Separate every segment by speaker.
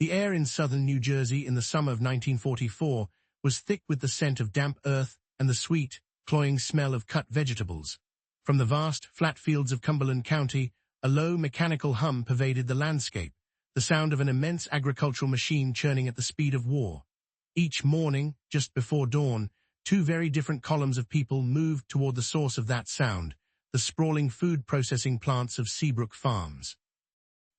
Speaker 1: The air in southern New Jersey in the summer of 1944 was thick with the scent of damp earth and the sweet, cloying smell of cut vegetables. From the vast, flat fields of Cumberland County, a low, mechanical hum pervaded the landscape, the sound of an immense agricultural machine churning at the speed of war. Each morning, just before dawn, two very different columns of people moved toward the source of that sound, the sprawling food processing plants of Seabrook Farms.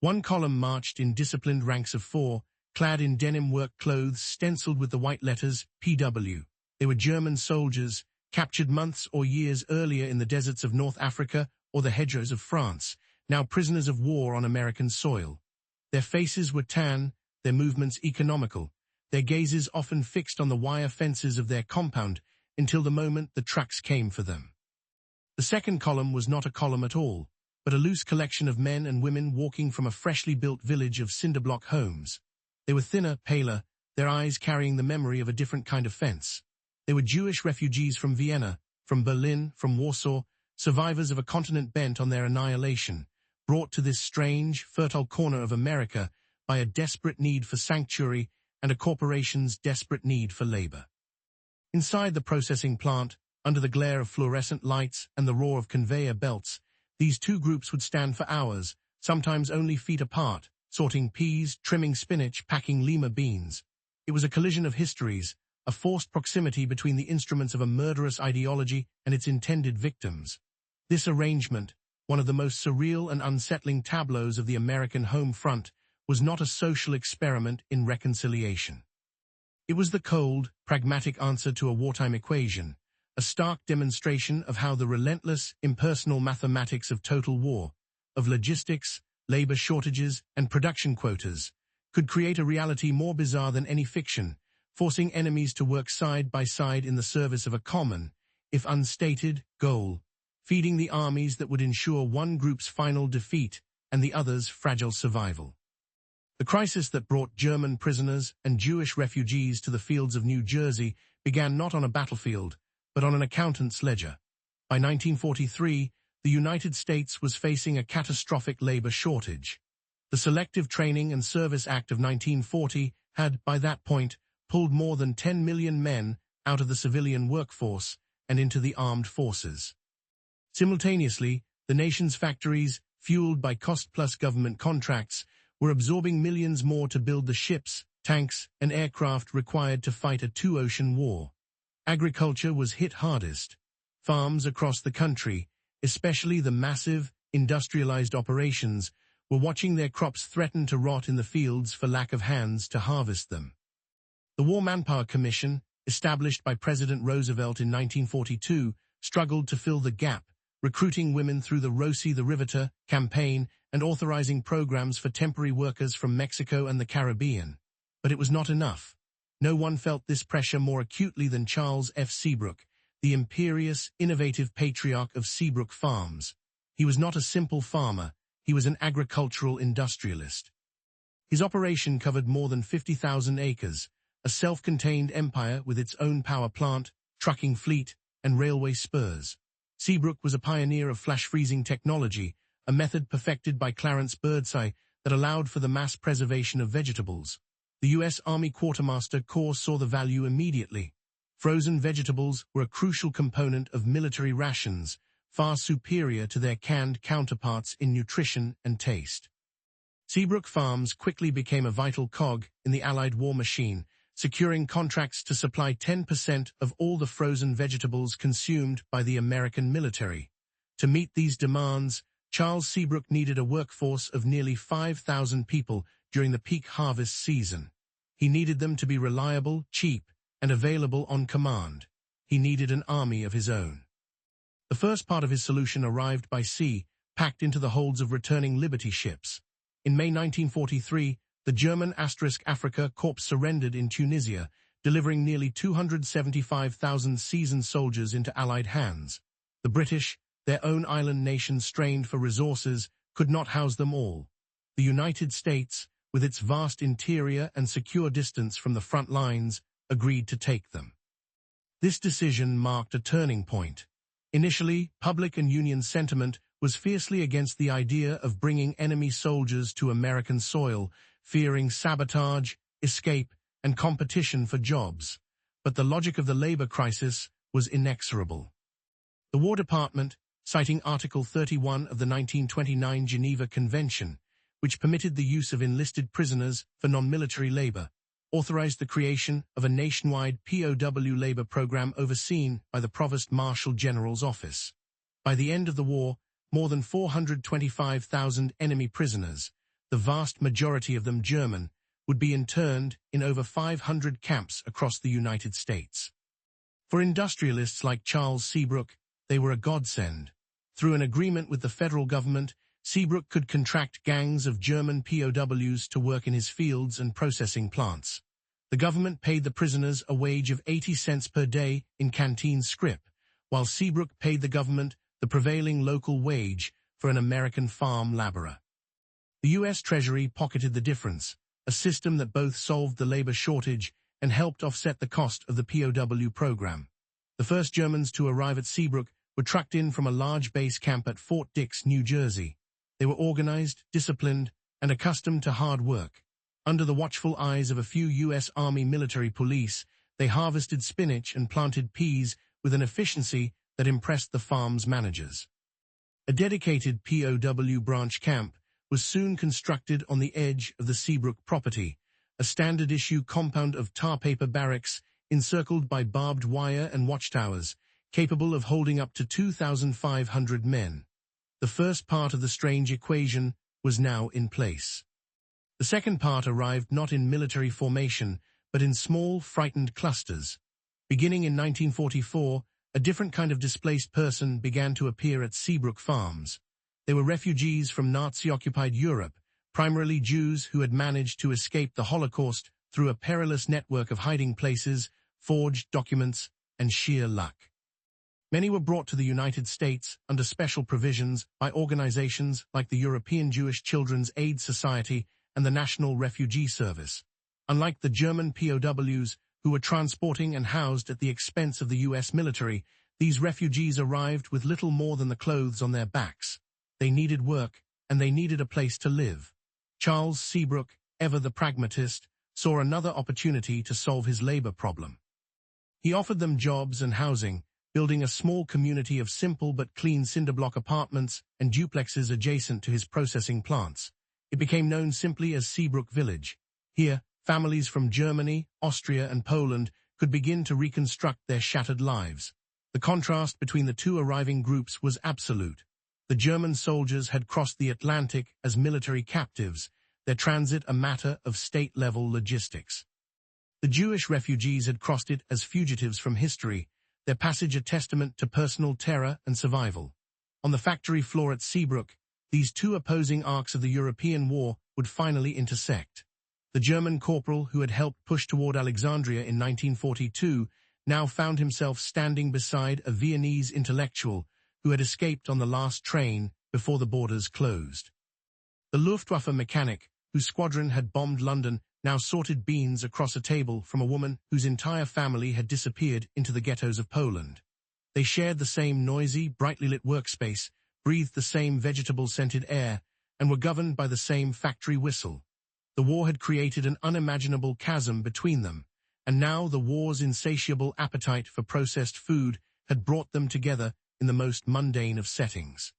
Speaker 1: One column marched in disciplined ranks of four, clad in denim work clothes stenciled with the white letters PW. They were German soldiers, captured months or years earlier in the deserts of North Africa or the hedgerows of France, now prisoners of war on American soil. Their faces were tan, their movements economical, their gazes often fixed on the wire fences of their compound until the moment the trucks came for them. The second column was not a column at all, but a loose collection of men and women walking from a freshly built village of cinder-block homes. They were thinner, paler, their eyes carrying the memory of a different kind of fence. They were Jewish refugees from Vienna, from Berlin, from Warsaw, survivors of a continent bent on their annihilation, brought to this strange, fertile corner of America by a desperate need for sanctuary and a corporation's desperate need for labor. Inside the processing plant, under the glare of fluorescent lights and the roar of conveyor belts, these two groups would stand for hours, sometimes only feet apart, sorting peas, trimming spinach, packing lima beans. It was a collision of histories, a forced proximity between the instruments of a murderous ideology and its intended victims. This arrangement, one of the most surreal and unsettling tableaus of the American home front, was not a social experiment in reconciliation. It was the cold, pragmatic answer to a wartime equation, a stark demonstration of how the relentless, impersonal mathematics of total war, of logistics, labor shortages, and production quotas, could create a reality more bizarre than any fiction, forcing enemies to work side by side in the service of a common, if unstated, goal, feeding the armies that would ensure one group's final defeat and the other's fragile survival. The crisis that brought German prisoners and Jewish refugees to the fields of New Jersey began not on a battlefield, but on an accountant's ledger. By 1943, the United States was facing a catastrophic labor shortage. The Selective Training and Service Act of 1940 had, by that point, pulled more than 10 million men out of the civilian workforce and into the armed forces. Simultaneously, the nation's factories, fueled by cost-plus government contracts, were absorbing millions more to build the ships, tanks, and aircraft required to fight a two-ocean war. Agriculture was hit hardest. Farms across the country, especially the massive, industrialized operations, were watching their crops threaten to rot in the fields for lack of hands to harvest them. The War Manpower Commission, established by President Roosevelt in 1942, struggled to fill the gap, recruiting women through the Rosie the Riveter campaign and authorizing programs for temporary workers from Mexico and the Caribbean. But it was not enough. No one felt this pressure more acutely than Charles F. Seabrook, the imperious, innovative patriarch of Seabrook Farms. He was not a simple farmer, he was an agricultural industrialist. His operation covered more than 50,000 acres, a self-contained empire with its own power plant, trucking fleet, and railway spurs. Seabrook was a pioneer of flash-freezing technology, a method perfected by Clarence Birdseye that allowed for the mass preservation of vegetables. The U.S. Army Quartermaster Corps saw the value immediately. Frozen vegetables were a crucial component of military rations, far superior to their canned counterparts in nutrition and taste. Seabrook Farms quickly became a vital cog in the Allied war machine, securing contracts to supply 10% of all the frozen vegetables consumed by the American military. To meet these demands, Charles Seabrook needed a workforce of nearly 5,000 people during the peak harvest season. He needed them to be reliable, cheap, and available on command. He needed an army of his own. The first part of his solution arrived by sea, packed into the holds of returning Liberty ships. In May 1943, the German Africa Corps surrendered in Tunisia, delivering nearly 275,000 seasoned soldiers into Allied hands. The British, their own island nation strained for resources, could not house them all. The United States, with its vast interior and secure distance from the front lines, agreed to take them. This decision marked a turning point. Initially, public and Union sentiment was fiercely against the idea of bringing enemy soldiers to American soil, fearing sabotage, escape, and competition for jobs. But the logic of the labor crisis was inexorable. The War Department, citing Article 31 of the 1929 Geneva Convention, which permitted the use of enlisted prisoners for non-military labor, authorized the creation of a nationwide POW labor program overseen by the Provost Marshal General's Office. By the end of the war, more than 425,000 enemy prisoners, the vast majority of them German, would be interned in over 500 camps across the United States. For industrialists like Charles Seabrook, they were a godsend. Through an agreement with the federal government, Seabrook could contract gangs of German POWs to work in his fields and processing plants. The government paid the prisoners a wage of 80 cents per day in canteen scrip, while Seabrook paid the government the prevailing local wage for an American farm laborer. The U.S. Treasury pocketed the difference, a system that both solved the labor shortage and helped offset the cost of the POW program. The first Germans to arrive at Seabrook were trucked in from a large base camp at Fort Dix, New Jersey. They were organized, disciplined, and accustomed to hard work. Under the watchful eyes of a few U.S. Army military police, they harvested spinach and planted peas with an efficiency that impressed the farm's managers. A dedicated POW branch camp was soon constructed on the edge of the Seabrook property, a standard-issue compound of tar paper barracks encircled by barbed wire and watchtowers, capable of holding up to 2,500 men. The first part of the strange equation was now in place. The second part arrived not in military formation, but in small, frightened clusters. Beginning in 1944, a different kind of displaced person began to appear at Seabrook Farms. They were refugees from Nazi-occupied Europe, primarily Jews who had managed to escape the Holocaust through a perilous network of hiding places, forged documents, and sheer luck. Many were brought to the United States under special provisions by organizations like the European Jewish Children's Aid Society and the National Refugee Service. Unlike the German POWs, who were transporting and housed at the expense of the U.S. military, these refugees arrived with little more than the clothes on their backs. They needed work, and they needed a place to live. Charles Seabrook, ever the pragmatist, saw another opportunity to solve his labor problem. He offered them jobs and housing, building a small community of simple but clean cinderblock apartments and duplexes adjacent to his processing plants. It became known simply as Seabrook Village. Here, families from Germany, Austria, and Poland could begin to reconstruct their shattered lives. The contrast between the two arriving groups was absolute. The German soldiers had crossed the Atlantic as military captives, their transit a matter of state-level logistics. The Jewish refugees had crossed it as fugitives from history, their passage a testament to personal terror and survival. On the factory floor at Seabrook, these two opposing arcs of the European war would finally intersect. The German corporal who had helped push toward Alexandria in 1942 now found himself standing beside a Viennese intellectual who had escaped on the last train before the borders closed. The Luftwaffe mechanic, whose squadron had bombed London, now sorted beans across a table from a woman whose entire family had disappeared into the ghettos of Poland. They shared the same noisy, brightly lit workspace, breathed the same vegetable-scented air, and were governed by the same factory whistle. The war had created an unimaginable chasm between them, and now the war's insatiable appetite for processed food had brought them together in the most mundane of settings.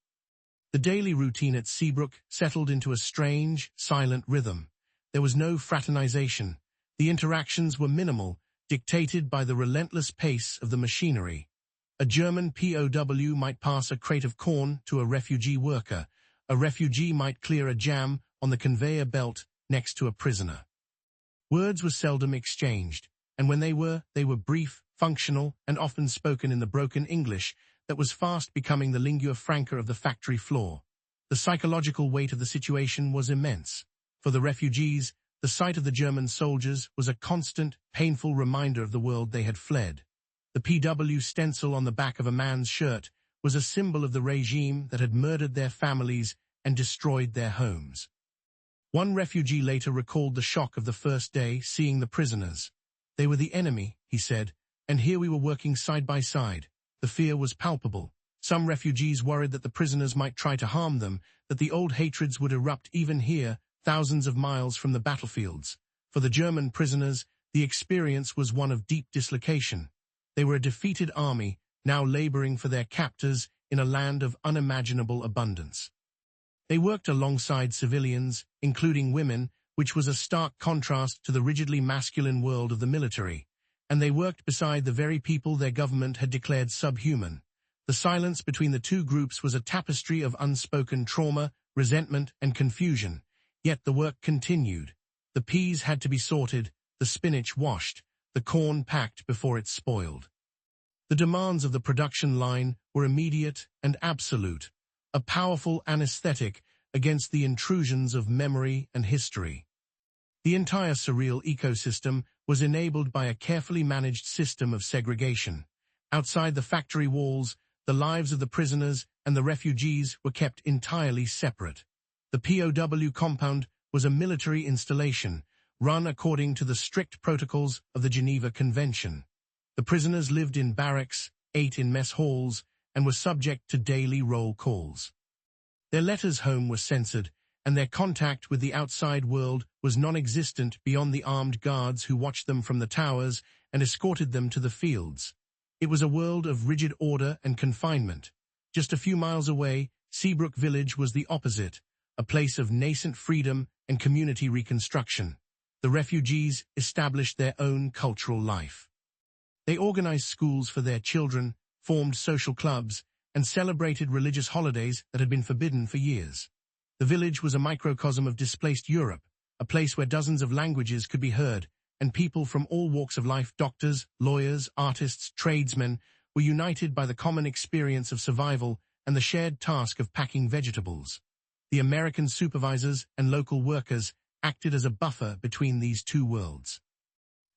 Speaker 1: The daily routine at Seabrook settled into a strange, silent rhythm. There was no fraternization. The interactions were minimal, dictated by the relentless pace of the machinery. A German POW might pass a crate of corn to a refugee worker. A refugee might clear a jam on the conveyor belt next to a prisoner. Words were seldom exchanged, and when they were brief, functional, and often spoken in the broken English that was fast becoming the lingua franca of the factory floor. The psychological weight of the situation was immense. For the refugees, the sight of the German soldiers was a constant, painful reminder of the world they had fled. The PW stencil on the back of a man's shirt was a symbol of the regime that had murdered their families and destroyed their homes. One refugee later recalled the shock of the first day seeing the prisoners. They were the enemy, he said, and here we were working side by side. The fear was palpable. Some refugees worried that the prisoners might try to harm them, that the old hatreds would erupt even here, thousands of miles from the battlefields. For the German prisoners, the experience was one of deep dislocation. They were a defeated army, now laboring for their captors in a land of unimaginable abundance. They worked alongside civilians, including women, which was a stark contrast to the rigidly masculine world of the military, and they worked beside the very people their government had declared subhuman. The silence between the two groups was a tapestry of unspoken trauma, resentment, and confusion, yet the work continued. The peas had to be sorted, the spinach washed, the corn packed before it spoiled. The demands of the production line were immediate and absolute, a powerful anesthetic against the intrusions of memory and history. The entire surreal ecosystem was enabled by a carefully managed system of segregation. Outside the factory walls, the lives of the prisoners and the refugees were kept entirely separate. The POW compound was a military installation, run according to the strict protocols of the Geneva Convention. The prisoners lived in barracks, ate in mess halls, and were subject to daily roll calls. Their letters home were censored, and their contact with the outside world was non-existent beyond the armed guards who watched them from the towers and escorted them to the fields. It was a world of rigid order and confinement. Just a few miles away, Seabrook Village was the opposite, a place of nascent freedom and community reconstruction. The refugees established their own cultural life. They organized schools for their children, formed social clubs, and celebrated religious holidays that had been forbidden for years. The village was a microcosm of displaced Europe, a place where dozens of languages could be heard, and people from all walks of life, doctors, lawyers, artists, tradesmen, were united by the common experience of survival and the shared task of packing vegetables. The American supervisors and local workers acted as a buffer between these two worlds.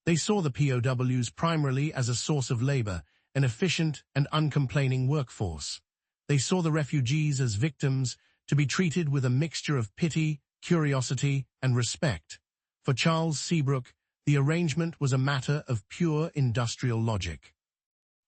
Speaker 1: They saw the POWs primarily as a source of labor, an efficient and uncomplaining workforce. They saw the refugees as victims to be treated with a mixture of pity, curiosity, and respect. For Charles Seabrook, the arrangement was a matter of pure industrial logic.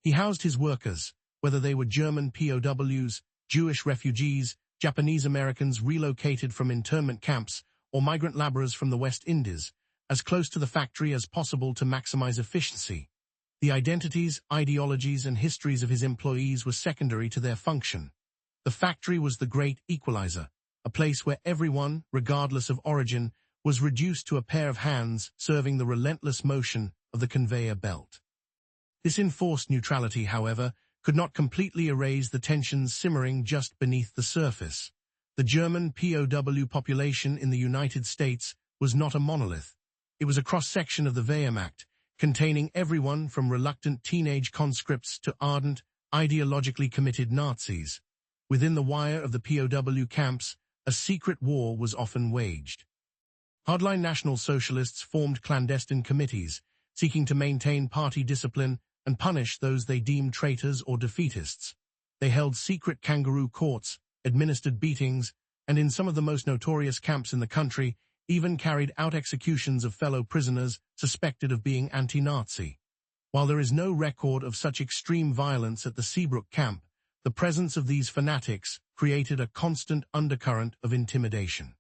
Speaker 1: He housed his workers, whether they were German POWs, Jewish refugees, Japanese Americans relocated from internment camps, or migrant laborers from the West Indies, as close to the factory as possible to maximize efficiency. The identities, ideologies, and histories of his employees were secondary to their function. The factory was the great equalizer, a place where everyone, regardless of origin, was reduced to a pair of hands serving the relentless motion of the conveyor belt. This enforced neutrality, however, could not completely erase the tensions simmering just beneath the surface. The German POW population in the United States was not a monolith. It was a cross-section of the Wehrmacht, containing everyone from reluctant teenage conscripts to ardent, ideologically committed Nazis. Within the wire of the POW camps, a secret war was often waged. Hardline National Socialists formed clandestine committees, seeking to maintain party discipline and punish those they deemed traitors or defeatists. They held secret kangaroo courts, administered beatings, and in some of the most notorious camps in the country, even carried out executions of fellow prisoners suspected of being anti-Nazi. While there is no record of such extreme violence at the Seabrook camp, the presence of these fanatics created a constant undercurrent of intimidation.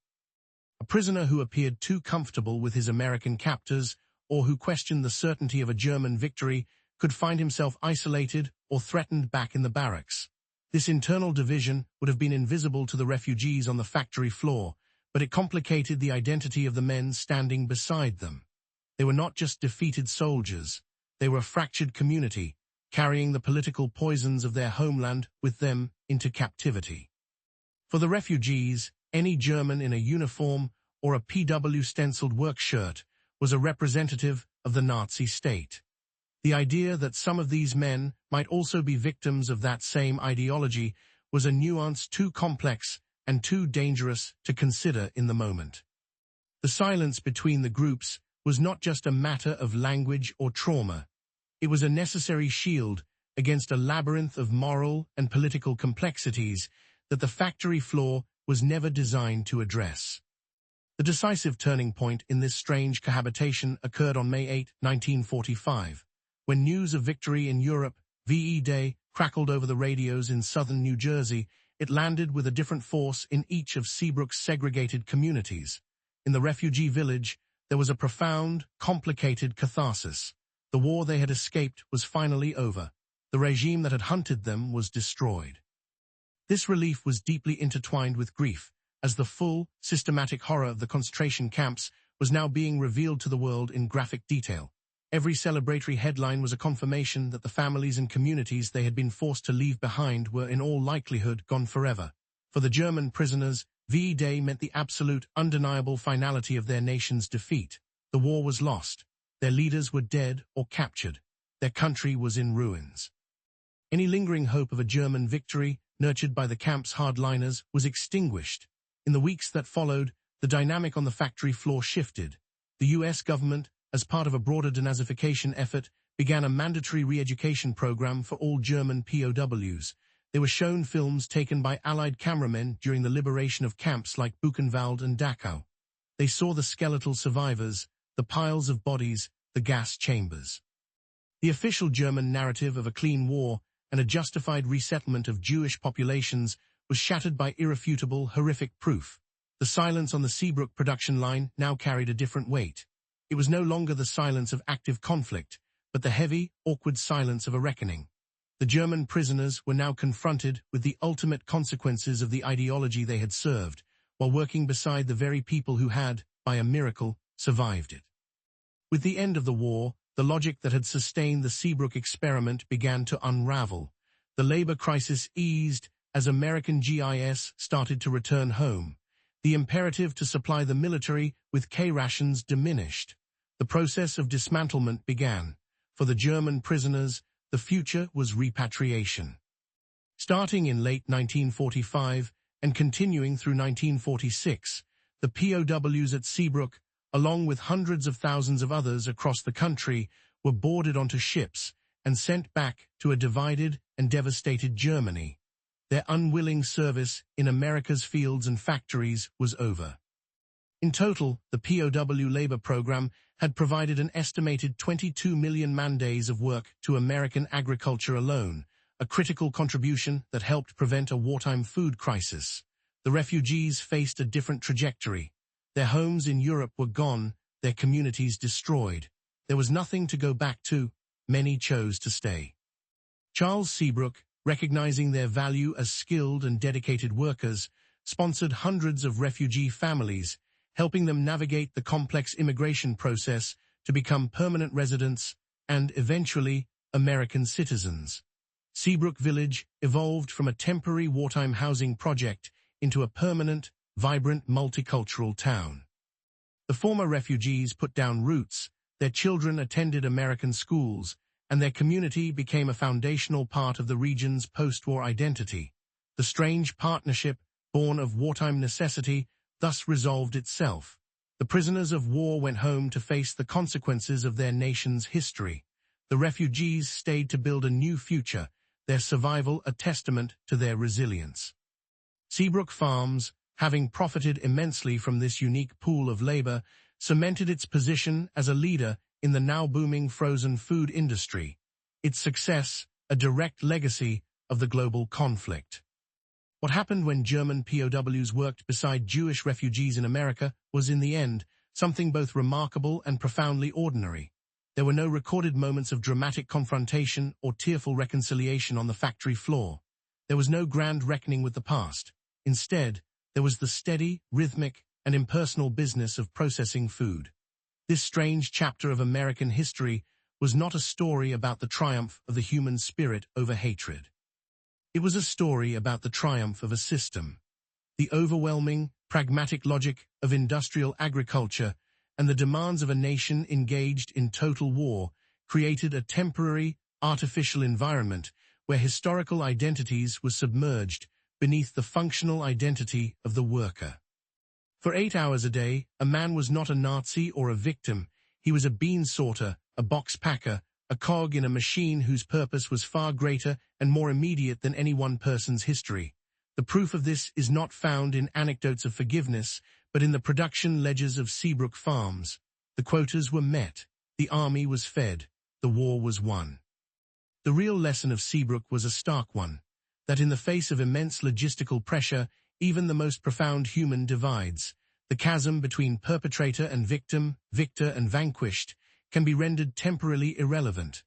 Speaker 1: A prisoner who appeared too comfortable with his American captors or who questioned the certainty of a German victory could find himself isolated or threatened back in the barracks. This internal division would have been invisible to the refugees on the factory floor, but it complicated the identity of the men standing beside them. They were not just defeated soldiers, they were a fractured community, carrying the political poisons of their homeland with them into captivity. For the refugees, any German in a uniform or a PW stenciled work shirt was a representative of the Nazi state. The idea that some of these men might also be victims of that same ideology was a nuance too complex and too dangerous to consider in the moment. The silence between the groups was not just a matter of language or trauma. It was a necessary shield against a labyrinth of moral and political complexities that the factory floor was never designed to address. The decisive turning point in this strange cohabitation occurred on May 8, 1945, when news of victory in Europe, VE Day, crackled over the radios in southern New Jersey. It landed with a different force in each of Seabrook's segregated communities. in the refugee village, there was a profound, complicated catharsis. The war they had escaped was finally over. The regime that had hunted them was destroyed. This relief was deeply intertwined with grief, as the full, systematic horror of the concentration camps was now being revealed to the world in graphic detail. Every celebratory headline was a confirmation that the families and communities they had been forced to leave behind were in all likelihood gone forever. For the German prisoners, V-Day meant the absolute, undeniable finality of their nation's defeat. The war was lost. Their leaders were dead or captured. Their country was in ruins. Any lingering hope of a German victory, nurtured by the camp's hardliners, was extinguished. In the weeks that followed, the dynamic on the factory floor shifted. The U.S. government, as part of a broader denazification effort, began a mandatory re-education program for all German POWs. They were shown films taken by Allied cameramen during the liberation of camps like Buchenwald and Dachau. They saw the skeletal survivors, the piles of bodies, the gas chambers. The official German narrative of a clean war and a justified resettlement of Jewish populations was shattered by irrefutable, horrific proof. The silence on the Seabrook production line now carried a different weight. It was no longer the silence of active conflict, but the heavy, awkward silence of a reckoning. The German prisoners were now confronted with the ultimate consequences of the ideology they had served, while working beside the very people who had, by a miracle, survived it. With the end of the war, the logic that had sustained the Seabrook experiment began to unravel. The labor crisis eased as American GIS started to return home. The imperative to supply the military with K-rations diminished. The process of dismantlement began. For the German prisoners, the future was repatriation. Starting in late 1945 and continuing through 1946, the POWs at Seabrook, along with hundreds of thousands of others across the country, were boarded onto ships and sent back to a divided and devastated Germany. Their unwilling service in America's fields and factories was over. In total, the POW labor program had provided an estimated 22 million man-days of work to American agriculture alone, a critical contribution that helped prevent a wartime food crisis. The refugees faced a different trajectory. Their homes in Europe were gone, their communities destroyed. There was nothing to go back to. Many chose to stay. Charles Seabrook, recognizing their value as skilled and dedicated workers, sponsored hundreds of refugee families, helping them navigate the complex immigration process to become permanent residents and, eventually, American citizens. Seabrook Village evolved from a temporary wartime housing project into a permanent, vibrant, multicultural town. The former refugees put down roots, their children attended American schools, and their community became a foundational part of the region's post-war identity. The strange partnership, born of wartime necessity, thus resolved itself. The prisoners of war went home to face the consequences of their nation's history. The refugees stayed to build a new future, their survival a testament to their resilience. Seabrook Farms, having profited immensely from this unique pool of labor, cemented its position as a leader in the now booming frozen food industry. Its success, a direct legacy of the global conflict. What happened when German POWs worked beside Jewish refugees in America was, in the end, something both remarkable and profoundly ordinary. There were no recorded moments of dramatic confrontation or tearful reconciliation on the factory floor. There was no grand reckoning with the past. Instead, there was the steady, rhythmic, and impersonal business of processing food. This strange chapter of American history was not a story about the triumph of the human spirit over hatred. It was a story about the triumph of a system. The overwhelming, pragmatic logic of industrial agriculture and the demands of a nation engaged in total war created a temporary, artificial environment where historical identities were submerged beneath the functional identity of the worker. For 8 hours a day, a man was not a Nazi or a victim. He was a bean sorter, a box packer, a cog in a machine whose purpose was far greater and more immediate than any one person's history. The proof of this is not found in anecdotes of forgiveness, but in the production ledgers of Seabrook Farms. The quotas were met, the army was fed, the war was won. The real lesson of Seabrook was a stark one, that in the face of immense logistical pressure, even the most profound human divides, The chasm between perpetrator and victim, victor and vanquished, can be rendered temporarily irrelevant.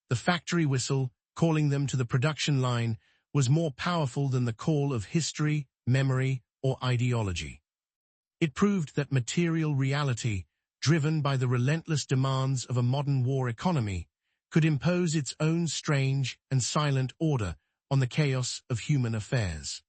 Speaker 1: The factory whistle, calling them to the production line, was more powerful than the call of history, memory, or ideology. It proved that material reality, driven by the relentless demands of a modern war economy, could impose its own strange and silent order on the chaos of human affairs.